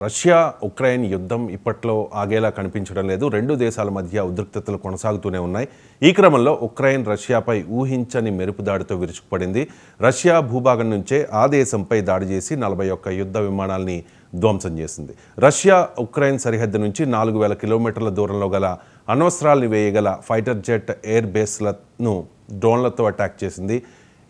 Russia Ukraine యుద్ధం ఇప్పట్లో ఆగేలా కనిపించడం లేదు. రెండు దేశాల మధ్య ఉద్రిక్తతలు కొనసాగుతూనే ఉన్నాయి. ఈ క్రమంలో ఉక్రెయిన్ రష్యాపై ఊహించని మెరుపుదాడితో విరుచుకుపడింది. రష్యా భూభాగం నుంచే ఆ దేశంపై దాడి చేసి 41 యుద్ధ విమానాల్ని ధ్వంసం చేసింది. రష్యా ఉక్రెయిన్ సరిహద్దు నుంచి 4000 కిలోమీటర్ల దూరంలో గల అణ్వస్త్రాల్ని వేయగల ఫైటర్ జెట్ ఎయిర్ బేస్లను డ్రోన్లతో అటాక్ చేసింది.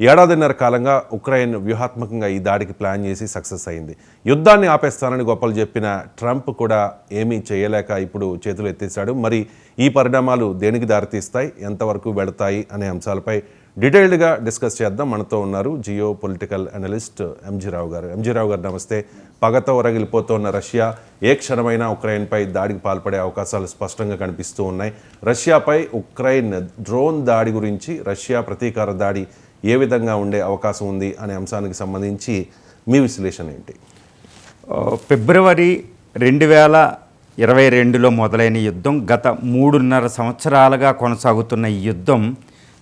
ఏడాదిన్నర కాలంగా ఉక్రెయిన్ వ్యూహాత్మకంగా ఈ దాడికి ప్లాన్ చేసి సక్సెస్ అయింది. యుద్ధాన్ని ఆపేస్తానని గొప్పలు చెప్పిన ట్రంప్ కూడా ఏమీ చేయలేక ఇప్పుడు చేతులు ఎత్తేశాడు. మరి ఈ పరిణామాలు దేనికి దారితీస్తాయి, ఎంతవరకు వెళతాయి అనే అంశాలపై డీటెయిల్డ్గా డిస్కస్ చేద్దాం. మనతో ఉన్నారు జియో పొలిటికల్ అనలిస్ట్ ఎంజీ రావు గారు. ఎంజీ రావు గారు నమస్తే. పగతో రగిలిపోతున్న రష్యా ఏ క్షణమైనా ఉక్రెయిన్పై దాడికి పాల్పడే అవకాశాలు స్పష్టంగా కనిపిస్తూ ఉన్నాయి. రష్యాపై ఉక్రెయిన్ డ్రోన్ దాడి గురించి, రష్యా ప్రతీకార దాడి ఏ విధంగా ఉండే అవకాశం ఉంది అనే అంశానికి సంబంధించి మీ విశ్లేషణ ఏంటి? ఫిబ్రవరి 2022లో మొదలైన యుద్ధం గత 3.5 సంవత్సరాలుగా కొనసాగుతున్న ఈ యుద్ధం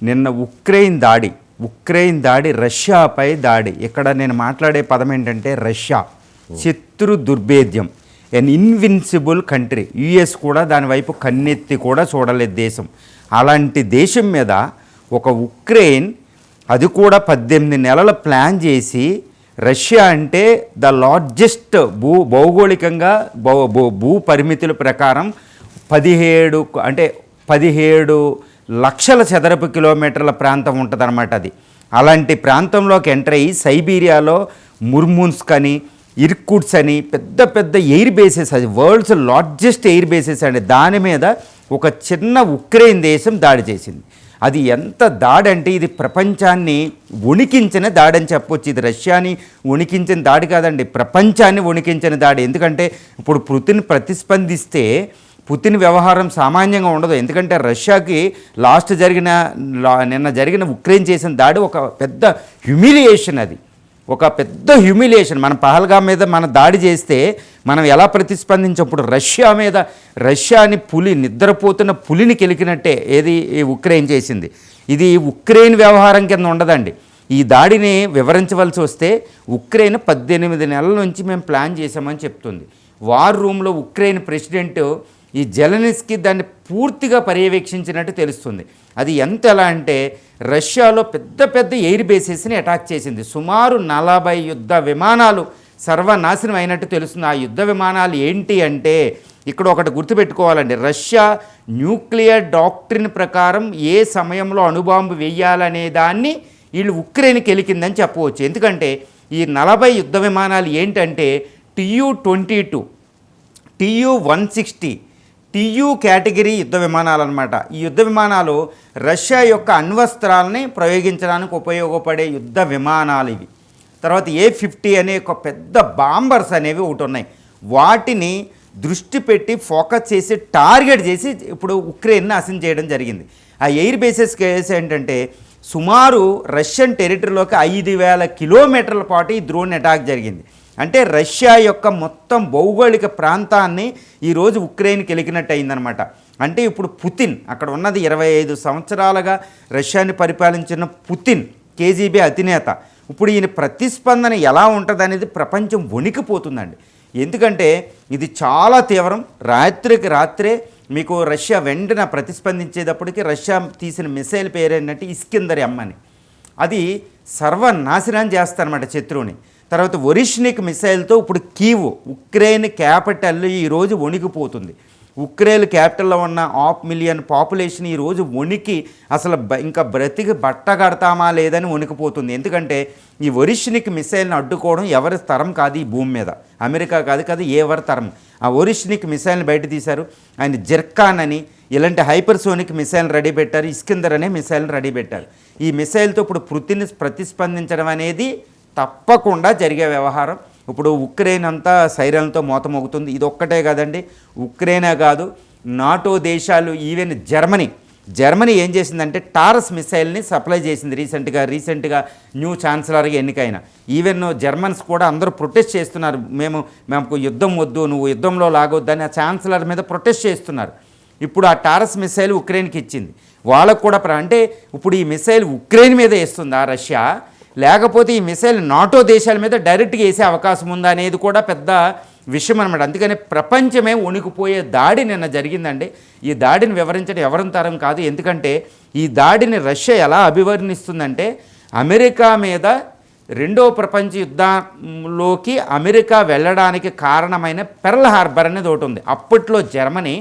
నిన్న ఉక్రెయిన్ దాడి రష్యాపై దాడి. ఇక్కడ నేను మాట్లాడే పదం ఏంటంటే రష్యా శత్రు దుర్భేద్యం, ఎన్ ఇన్విన్సిబుల్ కంట్రీ. యుఎస్ కూడా దాని వైపు కన్నెత్తి కూడా చూడలేదు దేశం. అలాంటి దేశం మీద ఒక ఉక్రెయిన్, అది కూడా 18 నెలల ప్లాన్ చేసి, రష్యా అంటే ద లార్జెస్ట్ భౌగోళికంగా భూ పరిమితుల ప్రకారం 17 లక్షల చదరపు కిలోమీటర్ల ప్రాంతం ఉంటుందన్నమాట. అది అలాంటి ప్రాంతంలోకి ఎంటర్ అయ్యి సైబీరియాలో ముర్మున్స్క్ అని, ఇర్కుట్స్ అని పెద్ద పెద్ద ఎయిర్ బేసెస్, అది వరల్డ్స్ లార్జెస్ట్ ఎయిర్ బేసెస్ అండి. దాని మీద ఒక చిన్న ఉక్రెయిన్ దేశం దాడి చేసింది. అది ఎంత దాడి అంటే ఇది ప్రపంచాన్ని వణికించిన దాడి అని చెప్పొచ్చు. ఇది రష్యాని వణికించిన దాడి కాదండి, ప్రపంచాన్ని వణికించిన దాడి. ఎందుకంటే ఇప్పుడు పుతిన్ ప్రతిస్పందిస్తే పుతిన్ వ్యవహారం సామాన్యంగా ఉండదు. ఎందుకంటే రష్యాకి నిన్న జరిగిన ఉక్రెయిన్ చేసిన దాడి ఒక పెద్ద హ్యూమిలియేషన్. అది ఒక పెద్ద హ్యూమిలియేషన్. మన పహల్గాం మీద మన దాడి చేస్తే మనం ఎలా ప్రతిస్పందించప్పుడు రష్యాని నిద్రపోతున్న పులిని కెలికినట్టే ఏది ఉక్రెయిన్ చేసింది. ఇది ఉక్రెయిన్ వ్యవహారం కింద ఉండదండి. ఈ దాడిని వివరించవలసి వస్తే ఉక్రెయిన్ 18 నెలల నుంచి మేము ప్లాన్ చేసామని చెప్తుంది. వార్ రూమ్లో ఉక్రెయిన్ ప్రెసిడెంట్ ఈ జెలెన్స్కీ దాన్ని పూర్తిగా పర్యవేక్షించినట్టు తెలుస్తుంది. అది ఎలా అంటే రష్యాలో పెద్ద పెద్ద ఎయిర్ బేసెస్ని అటాక్ చేసింది. సుమారు 40 యుద్ధ విమానాలు సర్వనాశనం అయినట్టు తెలుస్తుంది. ఆ యుద్ధ విమానాలు ఏంటి అంటే ఇక్కడ ఒకటి గుర్తుపెట్టుకోవాలండి. రష్యా న్యూక్లియర్ డాక్ట్రిన్ ప్రకారం ఏ సమయంలో అణుబాంబు వేయాలనే దాన్ని వీళ్ళు ఉక్రెయిన్కి ఎలికిందని చెప్పవచ్చు. ఎందుకంటే ఈ 40 యుద్ధ విమానాలు ఏంటంటే Tu-22, Tu-160, TU కేటగిరీ యుద్ధ విమానాలు అనమాట. ఈ యుద్ధ విమానాలు రష్యా యొక్క అణ్వస్త్రాలని ప్రయోగించడానికి ఉపయోగపడే యుద్ధ విమానాలు ఇవి. తర్వాత A-50 అనే ఒక పెద్ద బాంబర్స్ అనేవి ఒకటి ఉన్నాయి. వాటిని దృష్టి పెట్టి ఫోకస్ చేసి టార్గెట్ చేసి ఇప్పుడు ఉక్రెయిన్ని నాశనం చేయడం జరిగింది. ఆ ఎయిర్ బేసెస్ కేసు ఏంటంటే సుమారు రష్యన్ టెరిటరీలోకి 5000 కిలోమీటర్ల పాటు ఈ డ్రోన్ అటాక్ జరిగింది. అంటే రష్యా యొక్క మొత్తం భౌగోళిక ప్రాంతాన్ని ఈరోజు ఉక్రెయిన్కి ఎలికినట్టు అయిందనమాట. అంటే ఇప్పుడు పుతిన్ అక్కడ ఉన్నది 25 సంవత్సరాలుగా రష్యాని పరిపాలించిన పుతిన్, KGB అధినేత. ఇప్పుడు ఈయన ప్రతిస్పందన ఎలా ఉంటుంది అనేది ప్రపంచం వణికిపోతుందండి. ఎందుకంటే ఇది చాలా తీవ్రం. రాత్రికి రాత్రే మీకు రష్యా వెంటనే ప్రతిస్పందించేటప్పటికి రష్యా తీసిన మిసైల్ పేరు ఏంటంటే ఇస్కిందర్-M అని. అది సర్వనాశనం చేస్తారన్నమాట శత్రువుని. తర్వాత ఒరిష్నిక్ మిసైల్తో ఇప్పుడు కీవ్ ఉక్రెయిన్ క్యాపిటల్ ఈరోజు వణికిపోతుంది. ఉక్రెయిన్ క్యాపిటల్లో ఉన్న 500,000 పాపులేషన్ ఈరోజు వణికి అసలు ఇంకా బ్రతికి బట్ట కడతామా లేదని వణికిపోతుంది. ఎందుకంటే ఈ ఒరిష్నిక్ మిసైల్ని అడ్డుకోవడం ఎవరి తరం కాదు ఈ భూమి మీద. అమెరికా కాదు ఎవరి తరం. ఆ ఒరిష్నిక్ మిసైల్ని బయట తీశారు. ఆయన జెర్కాన్ అని ఇలాంటి హైపర్సోనిక్ మిసైల్ రెడీ పెట్టారు. ఇస్కిందర్ అనే మిసైల్ని రెడీ పెట్టారు. ఈ మిసైల్తో ఇప్పుడు పుతిన్ ప్రతిస్పందించడం అనేది తప్పకుండా జరిగే వ్యవహారం. ఇప్పుడు ఉక్రెయిన్ అంతా సైరన్లతో మోతమోగుతుంది. ఇది ఒక్కటే కాదండి, ఉక్రెయినే కాదు, నాటో దేశాలు, ఈవెన్ జర్మనీ ఏం చేసిందంటే టారస్ మిసైల్ని సప్లై చేసింది రీసెంట్గా న్యూ ఛాన్సలర్గా ఎన్నికైన. ఈవెన్ జర్మన్స్ కూడా అందరూ ప్రొటెస్ట్ చేస్తున్నారు. మేము యుద్ధం వద్దు, నువ్వు యుద్ధంలో లాగొద్దని ఆ ఛాన్సలర్ మీద ప్రొటెస్ట్ చేస్తున్నారు. ఇప్పుడు ఆ టారస్ మిసైల్ ఉక్రెయిన్కి ఇచ్చింది. వాళ్ళకు కూడా అంటే ఇప్పుడు ఈ మిసైల్ ఉక్రెయిన్ మీద వేస్తుందా రష్యా, లేకపోతే ఈ మిసైల్ నాటో దేశాల మీద డైరెక్ట్గా వేసే అవకాశం ఉందా అనేది కూడా పెద్ద విషయం అనమాట. అందుకని ప్రపంచమే వణికిపోయే దాడి నిన్న జరిగిందండి. ఈ దాడిని వివరించడం ఎవరి తరం కాదు. ఎందుకంటే ఈ దాడిని రష్యా ఎలా అభివర్ణిస్తుందంటే అమెరికా మీద రెండో ప్రపంచ యుద్ధంలోకి అమెరికా వెళ్ళడానికి కారణమైన పెర్ల్ హార్బర్ అనేది ఒకటి ఉంది. అప్పట్లో జర్మనీ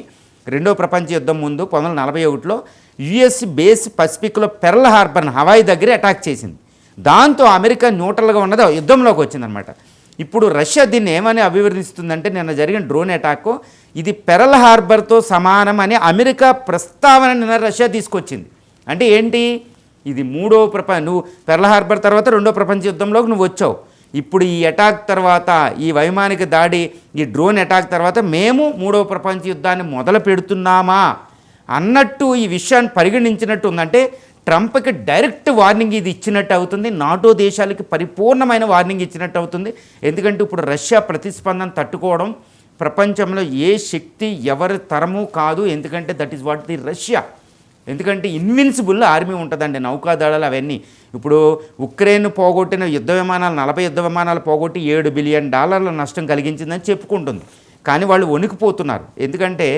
రెండో ప్రపంచ యుద్ధం ముందు 1941లో యుఎస్ బేస్ పసిఫిక్లో పెర్ల్ హార్బర్ని హవాయి దగ్గర అటాక్ చేసింది. దాంతో అమెరికా న్యూట్రల్గా ఉన్నది యుద్ధంలోకి వచ్చిందనమాట. ఇప్పుడు రష్యా దీన్ని ఏమని అభివర్ణిస్తుందంటే నిన్న జరిగిన డ్రోన్ అటాక్ ఇది పెర్ల్ హార్బర్తో సమానం అని అమెరికా ప్రస్తావన నిన్న రష్యా తీసుకొచ్చింది. అంటే ఏంటి, ఇది నువ్వు పెర్ల్ హార్బర్ తర్వాత రెండో ప్రపంచ యుద్ధంలోకి నువ్వు వచ్చావు. ఇప్పుడు ఈ అటాక్ తర్వాత, ఈ వైమానిక దాడి, ఈ డ్రోన్ అటాక్ తర్వాత మేము మూడవ ప్రపంచ యుద్ధాన్ని మొదలు పెడుతున్నామా అన్నట్టు ఈ విషయాన్ని పరిగణించినట్టు ఉందంటే ట్రంప్కి డైరెక్ట్ వార్నింగ్ ఇది ఇచ్చినట్టు అవుతుంది. నాటో దేశాలకి పరిపూర్ణమైన వార్నింగ్ ఇచ్చినట్టు అవుతుంది. ఎందుకంటే ఇప్పుడు రష్యా ప్రతిస్పందన తట్టుకోవడం ప్రపంచంలో ఏ శక్తి ఎవరి తరము కాదు. ఎందుకంటే that is what the Russia. ఎందుకంటే ఇన్విన్సిబుల్ ఆర్మీ ఉంటుందండి, నౌకాదళాలు అవన్నీ. ఇప్పుడు ఉక్రెయిన్ పోగొట్టిన యుద్ధ విమానాలు 40 యుద్ధ విమానాలు పోగొట్టి $7 బిలియన్ నష్టం కలిగించిందని చెప్పుకుంటుంది. కానీ వాళ్ళు వణికిపోతున్నారు. ఎందుకంటే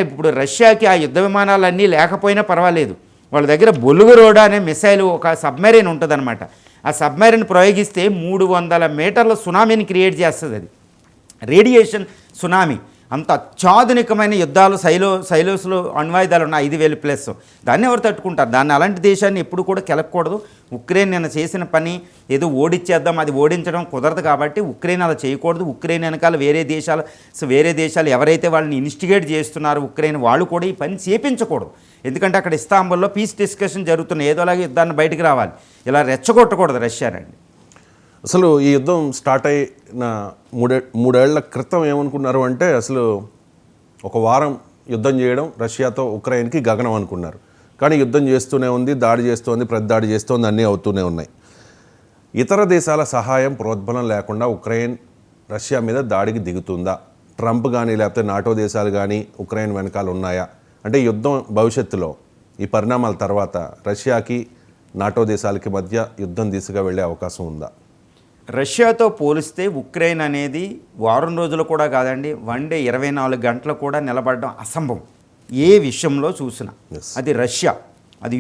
ఇప్పుడు రష్యాకి ఆ యుద్ధ విమానాలన్నీ లేకపోయినా పర్వాలేదు, వాళ్ళ దగ్గర బొలుగరోడా అనే మిసైల్ ఒక సబ్మెరైన్ ఉంటుందన్నమాట. ఆ సబ్మెరైన్ ప్రయోగిస్తే 300 మీటర్ల సునామీని క్రియేట్ చేస్తుంది. అది రేడియేషన్ సునామీ. అంత అత్యాధునికమైన యుద్ధాలు సైలోస్లో అణ్వాయుధాలు ఉన్నాయి 5,000+. దాన్ని ఎవరు తట్టుకుంటారు? దాన్ని అలాంటి దేశాన్ని ఎప్పుడు కూడా కెలకూడదు. ఉక్రెయిన్ నిన్న చేసిన పని ఏదో ఓడించేద్దాం, అది ఓడించడం కుదరదు. కాబట్టి ఉక్రెయిన్ అలా చేయకూడదు. ఉక్రెయిన్ వెనకాల వేరే దేశాలు ఎవరైతే వాళ్ళని ఇన్స్టిగేట్ చేస్తున్నారో ఉక్రెయిన్, వాళ్ళు కూడా ఈ పని చేపించకూడదు. ఎందుకంటే అక్కడ ఇస్తాంబుల్లో పీస్ డిస్కషన్ జరుగుతున్నాయి. ఏదోలాగా యుద్ధాన్ని బయటకు రావాలి. ఇలా రెచ్చగొట్టకూడదు రష్యానండి. అసలు ఈ యుద్ధం స్టార్ట్ అయిన మూడేళ్ల క్రితం ఏమనుకున్నారు అంటే అసలు ఒక వారం యుద్ధం చేయడం రష్యాతో ఉక్రెయిన్కి గగనం అనుకున్నారు. కానీ యుద్ధం చేస్తూనే ఉంది, దాడి చేస్తోంది, ప్రతిదాడి చేస్తోంది, అన్నీ అవుతూనే ఉన్నాయి. ఇతర దేశాల సహాయం ప్రోద్బలం లేకుండా ఉక్రెయిన్ రష్యా మీద దాడికి దిగుతుందా? ట్రంప్ కానీ లేకపోతే నాటో దేశాలు కానీ ఉక్రెయిన్ వెనకాల ఉన్నాయా? అంటే యుద్ధం భవిష్యత్తులో ఈ పరిణామాల తర్వాత రష్యాకి నాటో దేశాలకి మధ్య యుద్ధం దిశగా వెళ్ళే అవకాశం ఉందా? రష్యాతో పోలిస్తే ఉక్రెయిన్ అనేది వారం రోజులు కూడా కాదండి, 1 డే 24 గంటలు కూడా నిలబడడం అసంభవం ఏ విషయంలో చూసినా. అది రష్యా, అది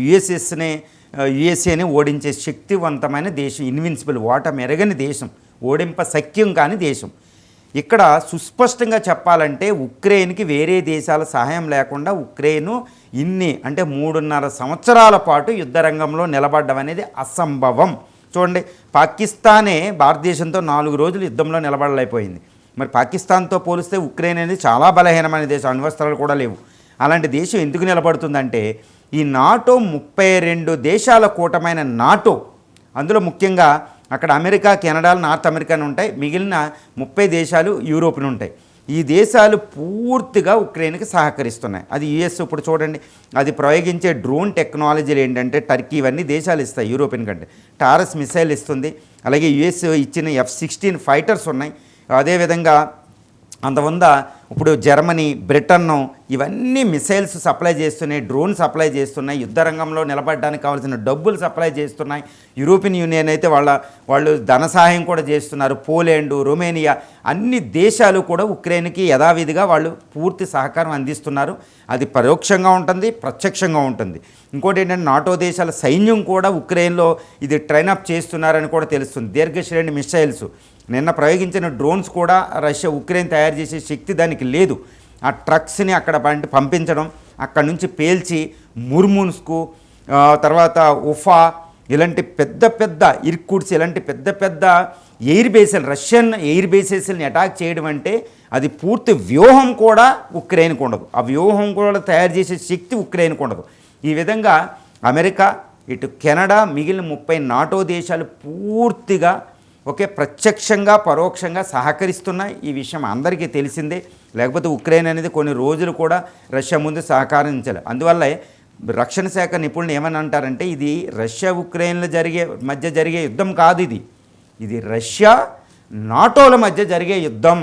యుఎస్ఏని ఓడించే శక్తివంతమైన దేశం, ఇన్విన్సిబుల్, ఓటమెరగని దేశం, ఓడింప సఖ్యం కాని దేశం. ఇక్కడ సుస్పష్టంగా చెప్పాలంటే ఉక్రెయిన్కి వేరే దేశాల సహాయం లేకుండా ఉక్రెయిన్ అంటే 3.5 సంవత్సరాల పాటు యుద్ధ రంగంలో నిలబడడం అనేది అసంభవం. చూడండి, పాకిస్తానే భారతదేశంతో 4 రోజులు యుద్ధంలో నిలబడలేకపోయింది. మరి పాకిస్తాన్తో పోలిస్తే ఉక్రెయిన్ అనేది చాలా బలహీనమైన దేశం, అణ్వస్త్రాలు కూడా లేవు. అలాంటి దేశం ఎందుకు నిలబడుతుందంటే ఈ నాటో 32 దేశాల కూటమైన నాటో, అందులో ముఖ్యంగా అక్కడ అమెరికా, కెనడా, నార్త్ అమెరికా ఉంటాయి, మిగిలిన 30 దేశాలు యూరోప్ను ఉంటాయి. ఈ దేశాలు పూర్తిగా ఉక్రెయిన్కి సహకరిస్తున్నాయి. అది యుఎస్ ఇప్పుడు చూడండి, అది ప్రయోగించే డ్రోన్ టెక్నాలజీలు ఏంటంటే టర్కీ ఇవన్నీ దేశాలు ఇస్తాయి యూరోపియన్ కంటే. టారస్ మిసైల్ ఇస్తుంది. అలాగే యుఎస్ ఇచ్చిన F-16 ఫైటర్స్ ఉన్నాయి. అదేవిధంగా అంతవంద ఇప్పుడు జర్మనీ, బ్రిటన్ ఇవన్నీ మిసైల్స్ సప్లై చేస్తున్నాయి, డ్రోన్ సప్లై చేస్తున్నాయి, యుద్ధ రంగంలో నిలబడడానికి కావాల్సిన డబ్బులు సప్లై చేస్తున్నాయి. యూరోపియన్ యూనియన్ అయితే వాళ్ళు ధన సహాయం కూడా చేస్తున్నారు. పోలాండ్, రొమేనియా అన్ని దేశాలు కూడా ఉక్రెయిన్కి యథావిధిగా వాళ్ళు పూర్తి సహకారం అందిస్తున్నారు. అది పరోక్షంగా ఉంటుంది, ప్రత్యక్షంగా ఉంటుంది. ఇంకోటి ఏంటంటే నాటో దేశాల సైన్యం కూడా ఉక్రెయిన్లో ఇది ట్రైనప్ చేస్తున్నారని కూడా తెలుస్తుంది. దీర్ఘశ్రేణి మిసైల్స్ నిన్న ప్రయోగించిన డ్రోన్స్ కూడా ఉక్రెయిన్ తయారు చేసే శక్తి దానికి లేదు. ఆ ట్రక్స్ని అక్కడ పంపించడం, అక్కడ నుంచి పేల్చి ముర్మున్స్కు, తర్వాత ఉఫా ఇలాంటి పెద్ద ఇర్కుట్స్ ఇలాంటి పెద్ద ఎయిర్ బేస్లు, రష్యన్ ఎయిర్ బేసెస్ని అటాక్ చేయడం అంటే అది పూర్తి వ్యూహం కూడా ఉక్రెయిన్కు ఉండదు. ఆ వ్యూహం కూడా తయారు చేసే శక్తి ఉక్రెయిన్కు ఉండదు. ఈ విధంగా అమెరికా, ఇటు కెనడా, మిగిలిన 30 నాటో దేశాలు పూర్తిగా ప్రత్యక్షంగా పరోక్షంగా సహకరిస్తున్నాయి. ఈ విషయం అందరికీ తెలిసిందే. లేకపోతే ఉక్రెయిన్ అనేది కొన్ని రోజులు కూడా రష్యా ముందు సహకరించాలి. అందువల్ల రక్షణ శాఖ నిపుణులు ఏమని అంటారంటే ఇది రష్యా ఉక్రెయిన్ల మధ్య జరిగే యుద్ధం కాదు, ఇది రష్యా నాటోల మధ్య జరిగే యుద్ధం,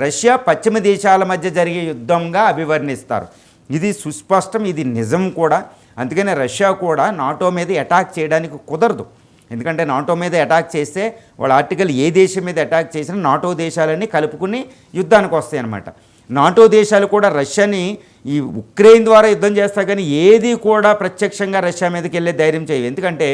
రష్యా పశ్చిమ దేశాల మధ్య జరిగే యుద్ధంగా అభివర్ణిస్తారు. ఇది సుస్పష్టం, ఇది నిజం కూడా. అందుకనే రష్యా కూడా నాటో మీద అటాక్ చేయడానికి కుదరదు. ఎందుకంటే నాటో మీద అటాక్ చేస్తే వాళ్ళ ఆర్టికల్ ఏ దేశం మీద అటాక్ చేసినా నాటో దేశాలన్నీ కలుపుకుని యుద్ధానికి వస్తాయి అన్నమాట. నాటో దేశాలు కూడా రష్యాని ఈ ఉక్రెయిన్ ద్వారా యుద్ధం చేస్తాయి, కానీ ఏది కూడా ప్రత్యక్షంగా రష్యా మీదకి వెళ్ళే ధైర్యం చేయవు. ఎందుకంటే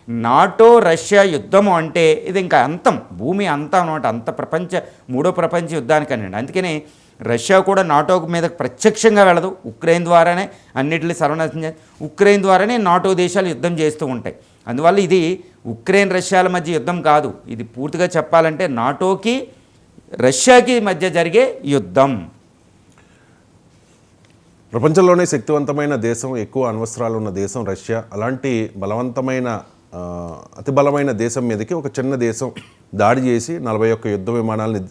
నాటో రష్యా యుద్ధము అంటే ఇది ఇంకా అంతం, భూమి అంతం అనమాట, అంత మూడో ప్రపంచ యుద్ధానికనండి. అందుకని రష్యా కూడా నాటో మీద ప్రత్యక్షంగా వెళ్ళదు, ఉక్రెయిన్ ద్వారానే అన్నిటిని సర్వనాశనం చేసి ఉక్రెయిన్ ద్వారానే నాటో దేశాలు యుద్ధం చేస్తూ ఉంటాయి. అందువల్ల ఇది ఉక్రెయిన్ రష్యాల మధ్య యుద్ధం కాదు, ఇది పూర్తిగా చెప్పాలంటే నాటోకి రష్యాకి మధ్య జరిగే యుద్ధం. ప్రపంచంలోనే శక్తివంతమైన దేశం, ఎక్కువ అణ్వస్త్రాలు ఉన్న దేశం రష్యా. అలాంటి బలవంతమైన అతి బలమైన దేశం మీదకి ఒక చిన్న దేశం దాడి చేసి 41 యుద్ధ విమానాలని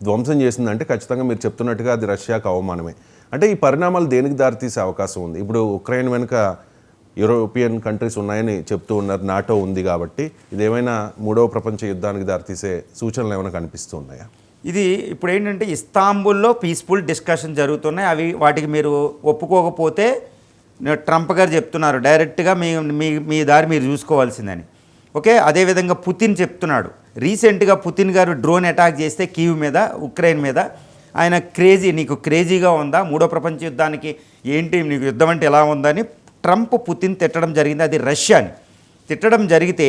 ధ్వంసం చేసిందంటే ఖచ్చితంగా మీరు చెప్తున్నట్టుగా అది రష్యాకు అవమానమే. అంటే ఈ పరిణామాలు దేనికి దారితీసే అవకాశం ఉంది? ఇప్పుడు ఉక్రెయిన్ వెనుక యూరోపియన్ కంట్రీస్ ఉన్నాయని చెప్తూ ఉన్నారు, నాటో ఉంది కాబట్టి ఇదేమైనా మూడవ ప్రపంచ యుద్ధానికి దారితీసే సూచనలు ఏమైనా కనిపిస్తూ ఉన్నాయా? ఇది ఇప్పుడు ఏంటంటే ఇస్తాంబుల్లో పీస్ఫుల్ డిస్కషన్ జరుగుతున్నాయి, వాటికి మీరు ఒప్పుకోకపోతే ట్రంప్ గారు చెప్తున్నారు డైరెక్ట్గా మీ దారి మీరు చూసుకోవాల్సిందని. ఓకే, అదేవిధంగా పుతిన్ చెప్తున్నాడు. రీసెంట్గా పుతిన్ గారు డ్రోన్ అటాక్ చేస్తే కీవ్ మీద, ఉక్రెయిన్ మీద, ఆయన నీకు క్రేజీగా ఉందా, మూడో ప్రపంచ యుద్ధానికి ఏంటి, నీకు యుద్ధం అంటే ఎలా ఉందని ట్రంప్ పుతిన్ తిట్టడం జరిగింది. అది రష్యాని తిట్టడం జరిగితే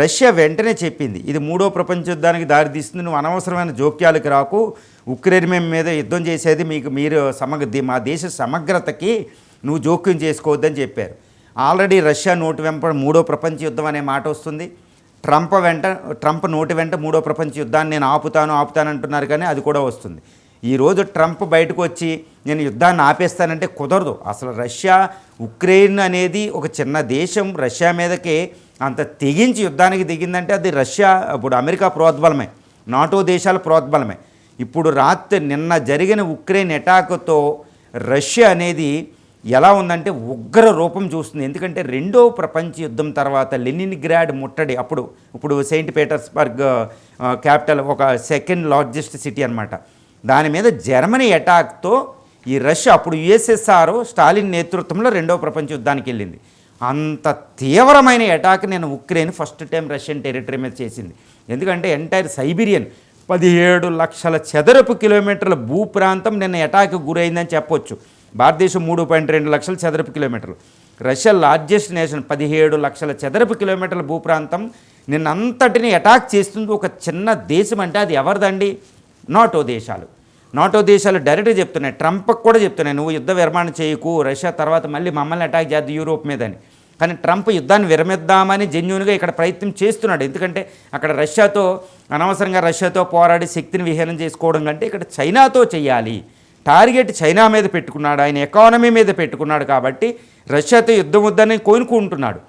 రష్యా వెంటనే చెప్పింది ఇది మూడో ప్రపంచ యుద్ధానికి దారితీస్తుంది, నువ్వు అనవసరమైన జోక్యాలకు రాకు, ఉక్రెయిన్ మీద యుద్ధం చేసేది మీరు మా దేశ సమగ్రతకి నువ్వు జోక్యం చేసుకోవద్దని చెప్పారు. ఆల్రెడీ రష్యా నోటి వెంట మూడో ప్రపంచ యుద్ధం అనే మాట వస్తుంది. ట్రంప్ నోటి వెంట మూడో ప్రపంచ యుద్ధాన్ని నేను ఆపుతాను అంటున్నారు, కానీ అది కూడా వస్తుంది. ఈరోజు ట్రంప్ బయటకు వచ్చి నేను యుద్ధాన్ని ఆపేస్తానంటే కుదరదు. అసలు రష్యా ఉక్రెయిన్ అనేది ఒక చిన్న దేశం, రష్యా మీదకి అంత తెగించి యుద్ధానికి దిగిందంటే అది రష్యా, ఇప్పుడు అమెరికా ప్రోద్బలమే, నాటో దేశాల ప్రోద్బలమే. ఇప్పుడు నిన్న జరిగిన ఉక్రెయిన్ అటాక్తో రష్యా అనేది ఎలా ఉందంటే ఉగ్ర రూపం చూస్తుంది. ఎందుకంటే రెండో ప్రపంచ యుద్ధం తర్వాత లెనిన్గ్రాడ్ ముట్టడి, ఇప్పుడు సెయింట్ పీటర్స్బర్గ్ క్యాపిటల్, ఒక సెకండ్ లార్జెస్ట్ సిటీ అనమాట, దాని మీద జర్మనీ అటాక్తో ఈ రష్యా, అప్పుడు యుఎస్ఎస్ఆర్ స్టాలిన్ నేతృత్వంలో రెండో ప్రపంచ యుద్ధానికి వెళ్ళింది. అంత తీవ్రమైన అటాక్ నేను Ukraine first time Russian territory మీద చేసింది. ఎందుకంటే ఎంటైర్ సైబీరియన్ 17 లక్షల చదరపు కిలోమీటర్ల భూప్రాంతం నిన్న అటాక్కి గురైందని చెప్పొచ్చు. భారతదేశం 3.2 లక్షల చదరపు కిలోమీటర్లు, రష్యా లార్జెస్ట్ నేషన్, 17 లక్షల చదరపు కిలోమీటర్ల భూప్రాంతం నిన్నంతటిని అటాక్ చేస్తుంది ఒక చిన్న దేశం. అంటే అది ఎవరిదండి? నాటో దేశాలు డైరెక్ట్గా చెప్తున్నాయి, ట్రంప్కి కూడా చెప్తున్నాయి, నువ్వు యుద్ధ విరమణ చేయకు, రష్యా తర్వాత మళ్ళీ మమ్మల్ని అటాక్ చేద్దు యూరోప్ మీదని. కానీ ట్రంప్ యుద్ధాన్ని విరమిద్దామని జెన్యూన్గా ఇక్కడ ప్రయత్నం చేస్తున్నాడు. ఎందుకంటే అక్కడ అనవసరంగా రష్యాతో పోరాడి శక్తిని విహీనం చేసుకోవడం కంటే ఇక్కడ చైనాతో చేయాలి, టార్గెట్ చైనా మీద పెట్టుకున్నాడు, ఆయన ఎకానమీ మీద పెట్టుకున్నాడు. కాబట్టి రష్యాతో యుద్ధం వద్దని కోరుకుంటున్నాడు.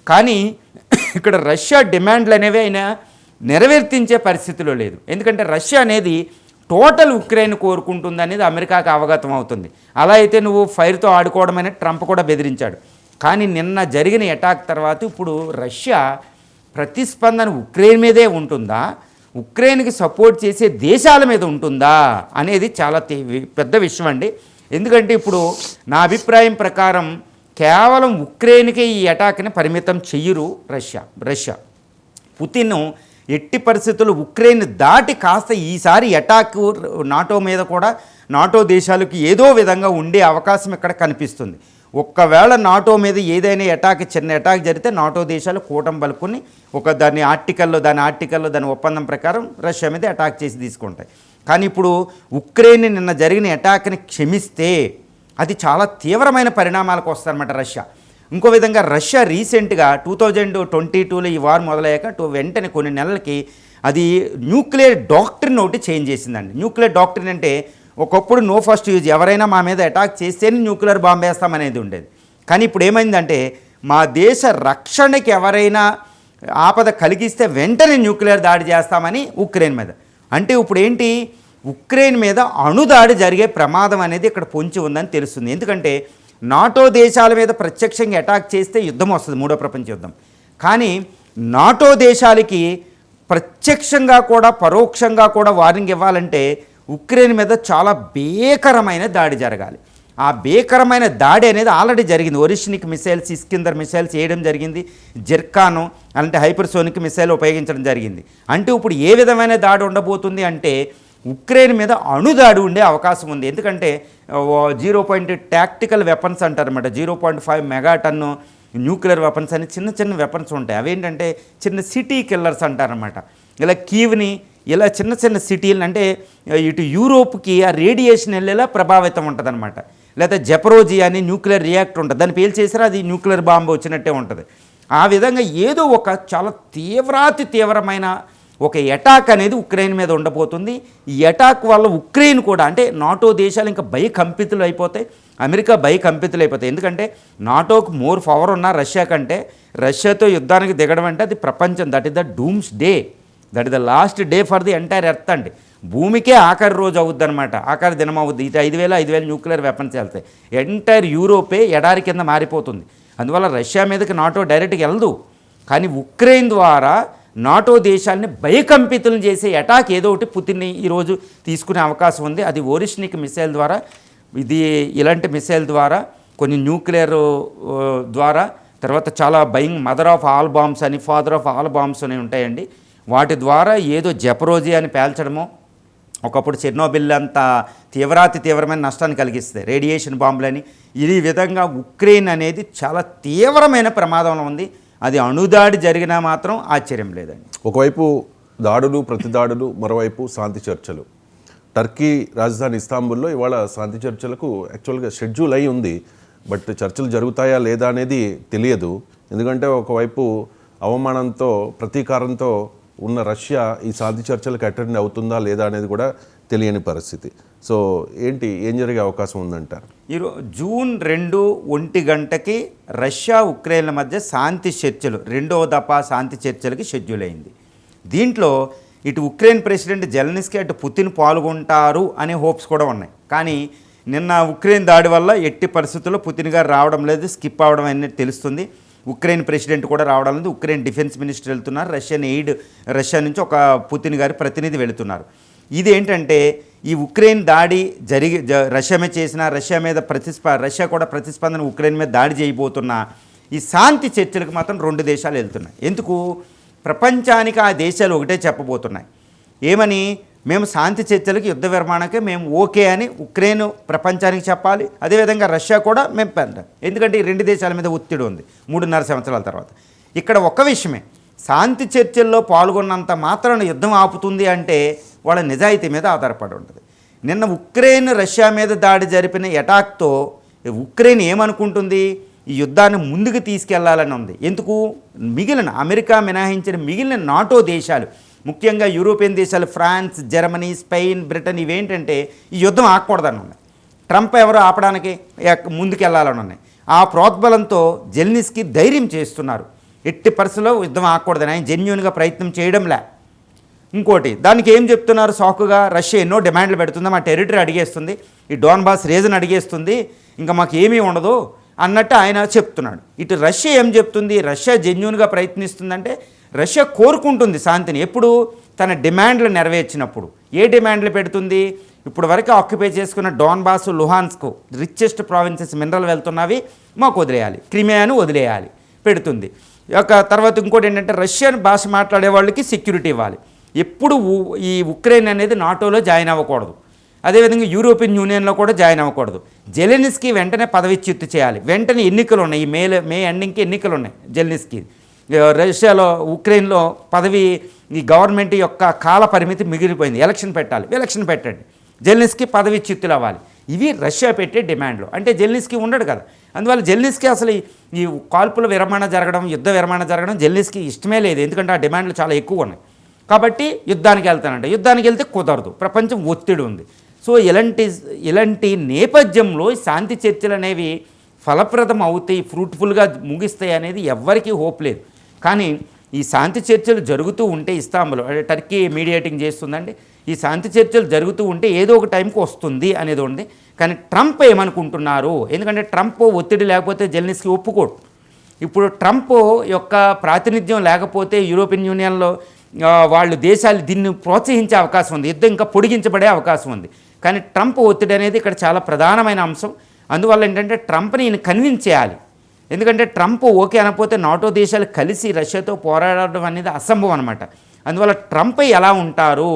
కానీ ఇక్కడ రష్యా డిమాండ్లు అనేవి ఆయన నెరవేర్తించే పరిస్థితిలో లేదు. ఎందుకంటే రష్యా అనేది టోటల్ ఉక్రెయిన్ కోరుకుంటుంది అనేది అమెరికాకు అవగతం అవుతుంది. అలా అయితే నువ్వు ఫైర్తో ఆడుకోవడం అనేది ట్రంప్ కూడా బెదిరించాడు. కానీ నిన్న జరిగిన అటాక్ తర్వాత ఇప్పుడు రష్యా ప్రతిస్పందన ఉక్రెయిన్ మీదే ఉంటుందా, ఉక్రెయిన్కి సపోర్ట్ చేసే దేశాల మీద ఉంటుందా అనేది చాలా పెద్ద విషయం అండి. ఎందుకంటే ఇప్పుడు నా అభిప్రాయం ప్రకారం కేవలం ఉక్రెయిన్కే ఈ అటాక్ని పరిమితం చెయ్యరు రష్యా. పుతిన్ ఎట్టి పరిస్థితుల్లో ఉక్రెయిన్ దాటి కాస్త ఈసారి అటాక్ నాటో మీద కూడా, నాటో దేశాలకు ఏదో విధంగా ఉండే అవకాశం ఇక్కడ కనిపిస్తుంది. ఒక్కవేళ నాటో మీద ఏదైనా చిన్న అటాక్ జరిగితే నాటో దేశాలు కూటమి పలుకుని దాని ఆర్టికల్లో దాని ఒప్పందం ప్రకారం రష్యా మీద అటాక్ చేసి తీసుకుంటాయి. కానీ ఇప్పుడు ఉక్రెయిన్ నిన్న జరిగిన అటాక్ని క్షమిస్తే అది చాలా తీవ్రమైన పరిణామాలకు వస్తారన్నమాట రష్యా. ఇంకో విధంగా రష్యా రీసెంట్గా 2022లో ఈ వార్ మొదలయ్యాక వెంటనే కొన్ని నెలలకి అది న్యూక్లియర్ డాక్ట్రిన్ ఒకటి చేంజ్ చేసిందండి. న్యూక్లియర్ డాక్ట్రిన్ అంటే ఒకప్పుడు నో ఫస్ట్ యూజ్, ఎవరైనా మా మీద అటాక్ చేస్తేనే న్యూక్లియర్ బాంబు వేస్తామనేది ఉండేది. కానీ ఇప్పుడు ఏమైందంటే మా దేశ రక్షణకి ఎవరైనా ఆపద కలిగిస్తే వెంటనే న్యూక్లియర్ దాడి చేస్తామని ఉక్రెయిన్ మీద. అంటే ఇప్పుడు ఏంటి, ఉక్రెయిన్ మీద అణుదాడి జరిగే ప్రమాదం అనేది ఇక్కడ పొంచి ఉందని తెలుస్తుంది. ఎందుకంటే నాటో దేశాల మీద ప్రత్యక్షంగా అటాక్ చేస్తే యుద్ధం వస్తుంది, మూడో ప్రపంచ యుద్ధం. కానీ నాటో దేశాలకి ప్రత్యక్షంగా కూడా పరోక్షంగా కూడా వార్నింగ్ ఇవ్వాలంటే ఉక్రెయిన్ మీద చాలా భీకరమైన దాడి జరగాలి. ఆ భీకరమైన దాడి అనేది ఆల్రెడీ జరిగింది. ఒరిషనిక్ మిసైల్స్, ఇస్కిందర్ మిసైల్స్ వేయడం జరిగింది, జెర్కాను అంటే హైపర్సోనిక్ మిసైల్ ఉపయోగించడం జరిగింది. అంటే ఇప్పుడు ఏ విధమైన దాడి ఉండబోతుంది అంటే ఉక్రెయిన్ మీద అణుదాడి ఉండే అవకాశం ఉంది. ఎందుకంటే 0 టాక్టికల్ వెపన్స్ అంటారన్నమాట. 0.5 మెగాటన్ను న్యూక్లియర్ వెపన్స్ అని చిన్న చిన్న వెపన్స్ ఉంటాయి. అవేంటంటే చిన్న సిటీ కిల్లర్స్ అంటారన్నమాట. ఇలా కీవ్ని ఇలా చిన్న చిన్న సిటీలను అంటే ఇటు యూరోప్కి ఆ రేడియేషన్ వెళ్ళేలా ప్రభావితం ఉంటుంది అనమాట. లేదా జపరోజీ అని న్యూక్లియర్ రియాక్టర్ ఉంటుంది, దాన్ని పేల్చేసారా అది న్యూక్లియర్ బాంబు వచ్చినట్టే ఉంటుంది. ఆ విధంగా ఏదో ఒక చాలా తీవ్రమైన ఒక అటాక్ అనేది ఉక్రెయిన్ మీద ఉండబోతుంది. ఈ అటాక్ వల్ల ఉక్రెయిన్ కూడా అంటే నాటో దేశాలు ఇంకా భయకంపితులు అయిపోతాయి, అమెరికా భయకంపితులు అయిపోతాయి. ఎందుకంటే నాటోకు మోర్ పవర్ ఉన్న రష్యా కంటే రష్యాతో యుద్ధానికి దిగడం అంటే అది ప్రపంచం, that is the dooms day, that is the last day for the entire earth అండి. భూమికే ఆఖరి రోజు అవుద్ది అనమాట, ఆఖరి దినం అవుద్ది. ఇది 5,000 న్యూక్లియర్ వెపన్స్ వెళ్తాయి. ఎంటైర్ యూరోపే ఎడారి కింద మారిపోతుంది. అందువల్ల రష్యా మీదకి నాటో డైరెక్ట్గా వెళ్ళదు, కానీ ఉక్రెయిన్ ద్వారా నాటో దేశాలని భయకంపితులను చేసే అటాక్ ఏదో ఒకటి పుతిన్ని ఈరోజు తీసుకునే అవకాశం ఉంది. అది ఓరిష్నిక్ మిసైల్ ద్వారా, ఇది ఇలాంటి మిసైల్ ద్వారా, కొన్ని న్యూక్లియర్ ద్వారా, తర్వాత చాలా మదర్ ఆఫ్ ఆల్ బాంబ్స్ అని, ఫాదర్ ఆఫ్ ఆల్ బాంబ్స్ అని ఉంటాయండి. వాటి ద్వారా ఏదో జపరోజీ అని పేల్చడమో, ఒకప్పుడు చెర్నోబిల్ అంత తీవ్రమైన నష్టాన్ని కలిగిస్తుంది రేడియేషన్ బాంబులని. ఈ విధంగా ఉక్రెయిన్ అనేది చాలా తీవ్రమైన ప్రమాదంలో ఉంది. అది అణుదాడి జరిగినా మాత్రం ఆశ్చర్యం లేదండి. ఒకవైపు దాడులు, ప్రతిదాడులు, మరోవైపు శాంతి చర్చలు. టర్కీ రాజధాని ఇస్తాంబుల్లో ఇవాళ శాంతి చర్చలకు యాక్చువల్గా షెడ్యూల్ అయి ఉంది. బట్ చర్చలు జరుగుతాయా లేదా అనేది తెలియదు. ఎందుకంటే ఒకవైపు అవమానంతో, ప్రతీకారంతో ఉన్న రష్యా ఈ శాంతి చర్చలకు అటెండ్ అవుతుందా లేదా అనేది కూడా తెలియని పరిస్థితి. సో ఏం జరిగే అవకాశం ఉందంటారు? జూన్ 2 1 గంటకి రష్యా ఉక్రెయిన్ల మధ్య శాంతి చర్చలు, 2వ దఫా శాంతి చర్చలకి షెడ్యూల్ అయింది. దీంట్లో ఇటు ఉక్రెయిన్ ప్రెసిడెంట్ జెలెన్స్కీ, అటు పుతిన్ పాల్గొంటారు అనే హోప్స్ కూడా ఉన్నాయి. కానీ నిన్న ఉక్రెయిన్ దాడి వల్ల ఎట్టి పరిస్థితుల్లో పుతిన్ గారు రావడం లేదు, స్కిప్ అవడం అనేది తెలుస్తుంది. ఉక్రెయిన్ ప్రెసిడెంట్ కూడా రావడం లేదు. ఉక్రెయిన్ డిఫెన్స్ మినిస్టర్ వెళ్తున్నారు, రష్యా నుంచి ఒక పుతిన్ గారి ప్రతినిధి వెళుతున్నారు. ఇదేంటంటే ఈ ఉక్రెయిన్ దాడి రష్యా మీద చేసిన, రష్యా కూడా ప్రతిస్పందన ఉక్రెయిన్ మీద దాడి చేయబోతున్న ఈ శాంతి చర్చలకు మాత్రం 2 దేశాలు వెళ్తున్నాయి. ఎందుకు? ప్రపంచానికి ఆ దేశాలు ఒకటే చెప్పబోతున్నాయి. ఏమని? మేము శాంతి చర్చలకు, యుద్ధ విరమణకే మేము ఓకే అని ఉక్రెయిన్ ప్రపంచానికి చెప్పాలి. అదేవిధంగా రష్యా కూడా మేము పెద్దాం. ఎందుకంటే ఈ 2 దేశాల మీద ఒత్తిడి ఉంది 3.5 సంవత్సరాల తర్వాత. ఇక్కడ ఒక్క విషయమే, శాంతి చర్చల్లో పాల్గొన్నంత మాత్రాన యుద్ధం ఆపుతుంది అంటే వాళ్ళ నిజాయితీ మీద ఆధారపడి ఉంటుంది. నిన్న ఉక్రెయిన్ రష్యా మీద దాడి జరిపిన అటాక్తో ఉక్రెయిన్ ఏమనుకుంటుంది? ఈ యుద్ధాన్ని ముందుకు తీసుకెళ్లాలని ఉంది. ఎందుకు? మిగిలిన అమెరికా మినహాయించిన మిగిలిన నాటో దేశాలు, ముఖ్యంగా యూరోపియన్ దేశాలు ఫ్రాన్స్, జర్మనీ, స్పెయిన్, బ్రిటన్ ఇవేంటంటే ఈ యుద్ధం ఆగకూడదని ఉన్నాయి. ట్రంప్ ఎవరు ఆపడానికి ముందుకెళ్లాలని ఉన్నాయి. ఆ ప్రోద్బలంతో జెలెన్స్కీ ధైర్యం చేస్తున్నారు, ఎట్టి పరిస్థితుల్లో యుద్ధం ఆగకూడదని. ఆయన జెన్యూన్గా ప్రయత్నం చేయడంలే. ఇంకోటి దానికి ఏం చెప్తున్నారు సాకుగా? రష్యా ఎన్నో డిమాండ్లు పెడుతుంది, మా టెరిటరీ అడిగేస్తుంది, ఈ డోన్బాస్ రీజన్ అడిగేస్తుంది, ఇంకా మాకు ఏమీ ఉండదు అన్నట్టు ఆయన చెప్తున్నాడు. ఇటు రష్యా ఏం చెప్తుంది? రష్యా జెన్యూన్గా ప్రయత్నిస్తుందంటే రష్యా కోరుకుంటుంది శాంతిని. ఎప్పుడు? తన డిమాండ్లు నెరవేర్చినప్పుడు. ఏ డిమాండ్లు పెడుతుంది? ఇప్పుడు వరకు ఆక్యుపై చేసుకున్న డోన్బాస్, లుహాన్స్క్ రిచెస్ట్ ప్రావిన్సెస్ మినరల్ వెళ్తున్నవి మాకు వదిలేయాలి, క్రిమియాను వదిలేయాలి పెడుతుంది. తర్వాత ఇంకోటి ఏంటంటే రష్యన్ భాష మాట్లాడే వాళ్ళకి సెక్యూరిటీ ఇవ్వాలి. ఎప్పుడు ఈ ఉక్రెయిన్ అనేది నాటోలో జాయిన్ అవ్వకూడదు, అదేవిధంగా యూరోపియన్ యూనియన్లో కూడా జాయిన్ అవ్వకూడదు. జెలెన్స్కీ వెంటనే పదవిచ్యుతి చేయాలి. వెంటనే ఎన్నికలు ఉన్నాయి, ఈ మే ఎండింగ్కి ఎన్నికలు ఉన్నాయి. జెలెన్స్కీ రష్యాలో, ఉక్రెయిన్లో ఈ గవర్నమెంట్ యొక్క కాల పరిమితి మిగిలిపోయింది, ఎలక్షన్ పెట్టాలి, ఎలక్షన్ పెట్టండి, జెలెన్స్కీ పదవిచ్యుతులు అవ్వాలి. ఇవి రష్యా పెట్టే డిమాండ్లు. అంటే జెలెన్స్కీ ఉండడు కదా, అందువల్ల జెలెన్స్కీ అసలు ఈ కాల్పుల విరమణ జరగడం, యుద్ధ విరమణ జరగడం జెలెన్స్కీ ఇష్టమే లేదు. ఎందుకంటే ఆ డిమాండ్లు చాలా ఎక్కువ ఉన్నాయి. కాబట్టి యుద్ధానికి వెళ్తానంటే, యుద్ధానికి వెళ్తే కుదరదు, ప్రపంచం ఒత్తిడి ఉంది. సో ఇలాంటి నేపథ్యంలో శాంతి చర్చలు అనేవి ఫలప్రదం అవుతాయి, ఫ్రూట్ఫుల్గా ముగిస్తాయి అనేది ఎవ్వరికీ హోప్ లేదు. కానీ ఈ శాంతి చర్చలు జరుగుతూ ఉంటే, ఇస్తాంబుల్ టర్కీ మీడియేటింగ్ చేస్తుందండి, ఈ శాంతి చర్చలు జరుగుతూ ఉంటే ఏదో ఒక టైంకి వస్తుంది అనేది ఉంది. కానీ ట్రంప్ ఏమనుకుంటున్నారు? ఎందుకంటే ట్రంప్ ఒత్తిడి లేకపోతే జెలెన్స్కీ ఒప్పుకోడు. ఇప్పుడు ట్రంప్ యొక్క ప్రాతినిధ్యం లేకపోతే యూరోపియన్ యూనియన్లో వాళ్ళు దేశాలు దీన్ని ప్రోత్సహించే అవకాశం ఉంది, యుద్ధం ఇంకా పొడిగించబడే అవకాశం ఉంది. కానీ ట్రంప్ ఒత్తిడి అనేది ఇక్కడ చాలా ప్రధానమైన అంశం. అందువల్ల ఏంటంటే ట్రంప్ని ఈయన కన్విన్స్ చేయాలి. ఎందుకంటే ట్రంప్ ఓకే అనకపోతే నాటో దేశాలు కలిసి రష్యాతో పోరాడడం అనేది అసంభవం అనమాట. అందువల్ల ట్రంప్ ఎలా ఉంటారు,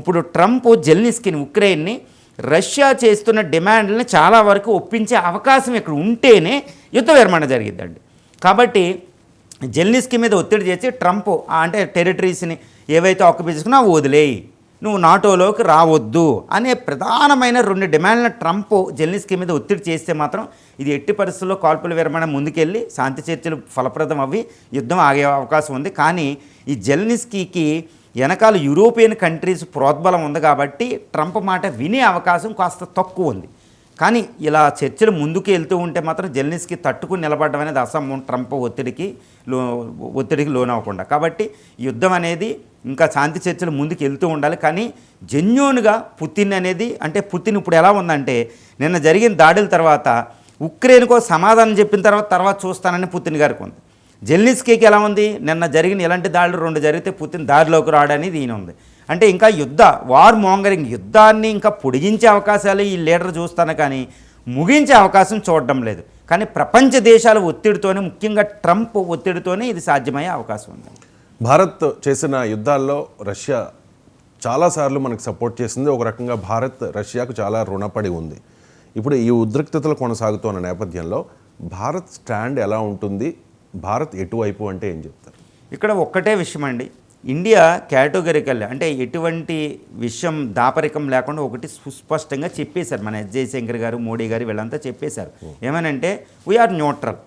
ఇప్పుడు ట్రంప్ జెలెన్స్కీని ఉక్రెయిన్ని రష్యా చేస్తున్న డిమాండ్లని చాలా వరకు ఒప్పించే అవకాశం ఇక్కడ ఉంటేనే యుద్ధ విరమణ జరిగిద్దండి. కాబట్టి జెలెన్స్కీ మీద ఒత్తిడి చేసి ట్రంప్ అంటే టెరిటరీస్ని ఏవైతే ఆక్యుపై చేసుకున్నా వదిలేయి, నువ్వు నాటోలోకి రావద్దు అనే ప్రధానమైన 2 డిమాండ్లను ట్రంప్ జెలెన్స్కీ మీద ఒత్తిడి చేస్తే మాత్రం ఇది ఎట్టి పరిస్థితుల్లో కాల్పుల విరమణ ముందుకెళ్ళి శాంతి చర్చలు ఫలప్రదం అవి యుద్ధం ఆగే అవకాశం ఉంది. కానీ ఈ జెలెన్స్కీకి వెనకాల యూరోపియన్ కంట్రీస్ ప్రోద్బలం ఉంది కాబట్టి ట్రంప్ మాట వినే అవకాశం కాస్త తక్కువ ఉంది. కానీ ఇలా చర్చలు ముందుకు వెళ్తూ ఉంటే మాత్రం జెలెన్స్కీ తట్టుకుని నిలబడడం అనేది అసంభవం ట్రంప్ ఒత్తిడికి లోనవ్వకుండా. కాబట్టి యుద్ధం అనేది ఇంకా శాంతి చర్చలు ముందుకు వెళ్తూ ఉండాలి. కానీ జెన్యూన్గా పుతిన్ అనేది అంటే పుతిన్ ఇప్పుడు ఎలా ఉందంటే నిన్న జరిగిన దాడుల తర్వాత ఉక్రెయిన్కో సమాధానం చెప్పిన తర్వాత చూస్తానని పుతిన్ గారికి ఉంది. జెలెన్స్కీకి ఎలా ఉంది, నిన్న జరిగిన ఇలాంటి దాడులు 2 జరిగితే పుతిన్ దారిలోకి రావడానికి ఈయన ఉంది. అంటే ఇంకా వార్ మోంగరింగ్ యుద్ధాన్ని ఇంకా పొడిగించే అవకాశాలు ఈ లీడర్ చూస్తాను కానీ ముగించే అవకాశం చూడడం లేదు. కానీ ప్రపంచ దేశాల ఒత్తిడితోనే ముఖ్యంగా ట్రంప్ ఒత్తిడితోనే ఇది సాధ్యమయ్యే అవకాశం ఉంది. భారత్ చేసిన యుద్ధాల్లో రష్యా చాలాసార్లు మనకు సపోర్ట్ చేసింది. ఒక రకంగా భారత్ రష్యాకు చాలా రుణపడి ఉంది. ఇప్పుడు ఈ ఉద్రిక్తతలు కొనసాగుతున్న నేపథ్యంలో భారత్ స్టాండ్ ఎలా ఉంటుంది, భారత్ ఎటువైపు అంటే ఏం చెప్తారు? ఇక్కడ ఒక్కటే విషయం అండి, ఇండియా కేటగిరికల్ అంటే ఎటువంటి విషయం దాపరికం లేకుండా ఒకటి సుస్పష్టంగా చెప్పేశారు. మన ఎస్ జయశంకర్ గారు, మోడీ గారు వీళ్ళంతా చెప్పేశారు. ఏమనంటే వీఆర్ న్యూట్రల్,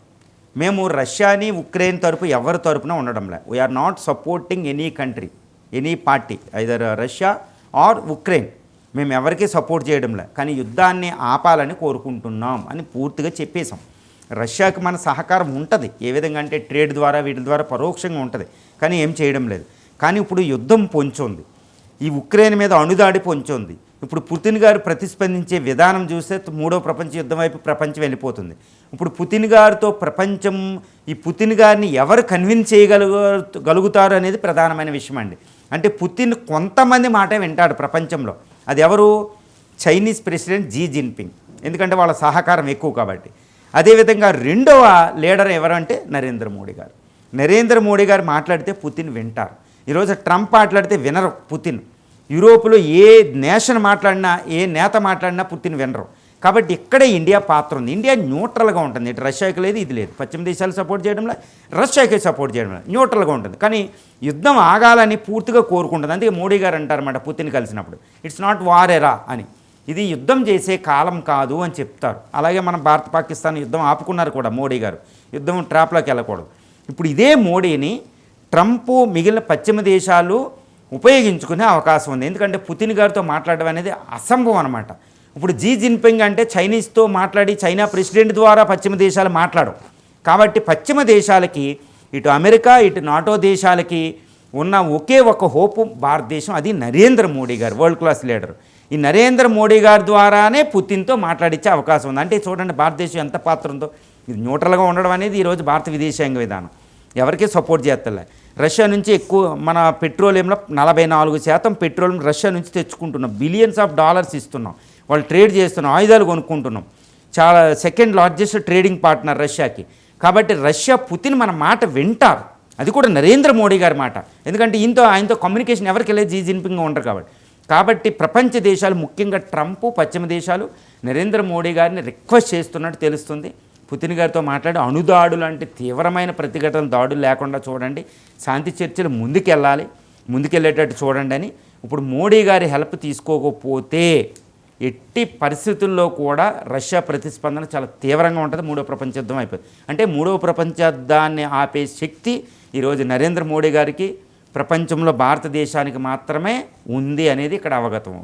మేము రష్యాని ఉక్రెయిన్ తరపు ఎవరి తరపున ఉండడంలే. We are not supporting any country, any party, either Russia or Ukraine. మేము ఎవరికీ సపోర్ట్ చేయడంలే, కానీ యుద్ధాన్ని ఆపాలని కోరుకుంటున్నాం అని పూర్తిగా చెప్పేశాం. రష్యాకి మన సహకారం ఉంటుంది, ఏ విధంగా అంటే ట్రేడ్ ద్వారా వీటి ద్వారా పరోక్షంగా ఉంటుంది, కానీ ఏం చేయడం లేదు. కానీ ఇప్పుడు యుద్ధం పొంచుంది, ఈ ఉక్రెయిన్ మీద అణుదాడి పొంచుంది. ఇప్పుడు పుతిన్ గారు ప్రతిస్పందించే విధానం చూస్తే 3వ ప్రపంచ యుద్ధం వైపు ప్రపంచం వెళ్ళిపోతుంది. ఇప్పుడు పుతిన్ గారితో ప్రపంచం ఈ పుతిన్ గారిని ఎవరు కన్విన్స్ చేయగలుగుతారు అనేది ప్రధానమైన విషయం అండి. అంటే పుతిన్ కొంతమంది మాటే వింటాడు ప్రపంచంలో, అది ఎవరు? చైనీస్ ప్రెసిడెంట్ జీ జిన్పింగ్, ఎందుకంటే వాళ్ళ సహకారం ఎక్కువ కాబట్టి. అదేవిధంగా 2వ లీడర్ ఎవరంటే నరేంద్ర మోడీ గారు. నరేంద్ర మోడీ గారు మాట్లాడితే పుతిన్ వింటారు. ఈరోజు ట్రంప్ మాట్లాడితే వినరు పుతిన్. యూరోప్లో ఏ నేషన్ మాట్లాడినా, ఏ నేత మాట్లాడినా పుతిన్ వినరు. కాబట్టి ఇక్కడే ఇండియా పాత్ర ఉంది. ఇండియా న్యూట్రల్గా ఉంటుంది, ఇటు రష్యాకి లేదు, ఇది లేదు. పశ్చిమ దేశాలు సపోర్ట్ చేయడంలో, రష్యాకి సపోర్ట్ చేయడంలో న్యూట్రల్గా ఉంటుంది. కానీ యుద్ధం ఆగాలని పూర్తిగా కోరుకుంటుంది. అందుకే మోడీ గారు అంటారన్నమాట పుతిన్ కలిసినప్పుడు, ఇట్స్ నాట్ వార్ ఎరా అని, ఇది యుద్ధం చేసే కాలం కాదు అని చెప్తారు. అలాగే మన భారత్ పాకిస్తాన్ యుద్ధం ఆపుకున్నారు కూడా మోడీ గారు, యుద్ధం ట్రాప్లోకి వెళ్ళకూడదు. ఇప్పుడు ఇదే మోడీని ట్రంప్ మిగిలిన పశ్చిమ దేశాలు ఉపయోగించుకునే అవకాశం ఉంది. ఎందుకంటే పుతిన్ గారితో మాట్లాడడం అనేది అసంభవం అనమాట. ఇప్పుడు జీ జిన్పింగ్ అంటే చైనీస్తో మాట్లాడి చైనా ప్రెసిడెంట్ ద్వారా పశ్చిమ దేశాలు మాట్లాడవు. కాబట్టి పశ్చిమ దేశాలకి, ఇటు అమెరికా ఇటు నాటో దేశాలకి ఉన్న ఒకే ఒక హోపు భారతదేశం, అది నరేంద్ర మోడీ గారు, వరల్డ్ క్లాస్ లీడర్. ఈ నరేంద్ర మోడీ గారి ద్వారానే పుతిన్తో మాట్లాడించే అవకాశం ఉంది. అంటే చూడండి భారతదేశం ఎంత పాత్ర ఉందో. ఇది న్యూట్రల్గా ఉండడం అనేది ఈరోజు భారత విదేశాంగ విధానం, ఎవరికీ సపోర్ట్ చేస్తలే. రష్యా నుంచి ఎక్కువ మన పెట్రోలియంలో 44% పెట్రోలియం రష్యా నుంచి తెచ్చుకుంటున్నాం, బిలియన్స్ ఆఫ్ డాలర్స్ ఇస్తున్నాం, వాళ్ళు ట్రేడ్ చేస్తున్నాం, ఆయుధాలు కొనుక్కుంటున్నాం. చాలా సెకండ్ లార్జెస్ట్ ట్రేడింగ్ పార్ట్నర్ రష్యాకి. కాబట్టి రష్యా పుతిన్ మన మాట వింటారు, అది కూడా నరేంద్ర మోడీ గారి మాట. ఎందుకంటే ఆయనతో కమ్యూనికేషన్ ఎవరికి వెళ్ళేది, జీ జిన్పింగ్గా ఉంటారు. కాబట్టి ప్రపంచ దేశాలు ముఖ్యంగా ట్రంప్, పశ్చిమ దేశాలు నరేంద్ర మోడీ గారిని రిక్వెస్ట్ చేస్తున్నట్టు తెలుస్తుంది. పుతిన్ గారితో మాట్లాడి అణుదాడు లాంటి తీవ్రమైన ప్రతిఘటనలు, దాడులు లేకుండా చూడండి, శాంతి చర్చలు ముందుకెళ్ళేటట్టు చూడండి అని. ఇప్పుడు మోడీ గారి హెల్ప్ తీసుకోకపోతే ఎట్టి పరిస్థితుల్లో కూడా రష్యా ప్రతిస్పందన చాలా తీవ్రంగా ఉంటుంది, 3వ ప్రపంచ యుద్ధం అయిపోతుంది. అంటే 3వ ప్రపంచ యుద్ధాన్ని ఆపే శక్తి ఈరోజు నరేంద్ర మోడీ గారికి, ప్రపంచంలో భారతదేశానికి మాత్రమే ఉంది అనేది ఇక్కడ అవగతం అవుతుంది.